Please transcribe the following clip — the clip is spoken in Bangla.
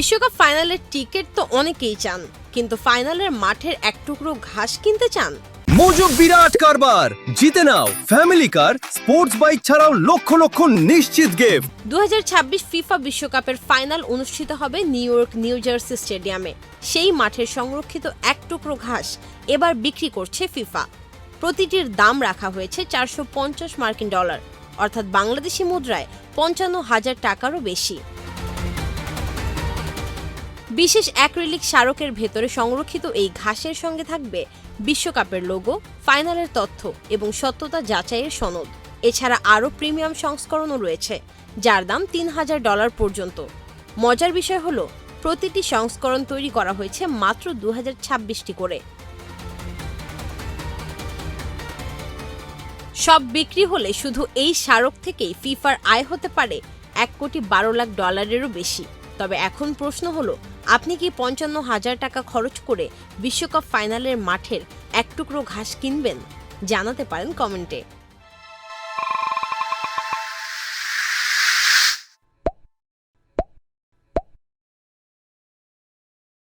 বিশ্বকাপ ফাইনালের টিকিট তো অনেকেই চান, কিন্তু ফাইনালের মাঠের এক টুকরো ঘাস কিনতে চান? মজুক বিরাট কারবার, জিতে নাও ফ্যামিলি কার, স্পোর্টস বাইক ছাড়াও লক্ষ লক্ষ নিশ্চিত গিফট। 2026 ফিফা বিশ্বকাপের ফাইনাল অনুষ্ঠিত হবে নিউ জার্সি স্টেডিয়ামে। সেই মাঠের সংরক্ষিত এক টুকরো ঘাস এবার বিক্রি করছে ফিফা। প্রতিটির দাম রাখা হয়েছে $450, অর্থাৎ বাংলাদেশি মুদ্রায় 55,000 টাকারও বেশি। বিশেষ অ্যাক্রিলিক স্মারকের ভেতরে সংরক্ষিত এই ঘাসের সঙ্গে থাকবে বিশ্বকাপের লোগো, ফাইনালের তথ্য এবং সত্যতা যাচাইয়ের সনদ। এছাড়া আরও প্রিমিয়াম সংস্করণও রয়েছে, যার দাম $3,000 পর্যন্ত। মজার বিষয় হলো, প্রতিটি সংস্করণ তৈরি করা হয়েছে মাত্র 2026টি করে। সব বিক্রি হলে শুধু এই স্মারক থেকেই ফিফার আয় হতে পারে $1,12,00,000-এরও বেশি। তবে এখন প্রশ্ন হলো, আপনি কি 55,000 টাকা খরচ করে বিশ্বকাপ ফাইনালের মাঠের এক টুকরো ঘাস কিনবেন? জানাতে পারেন কমেন্টে।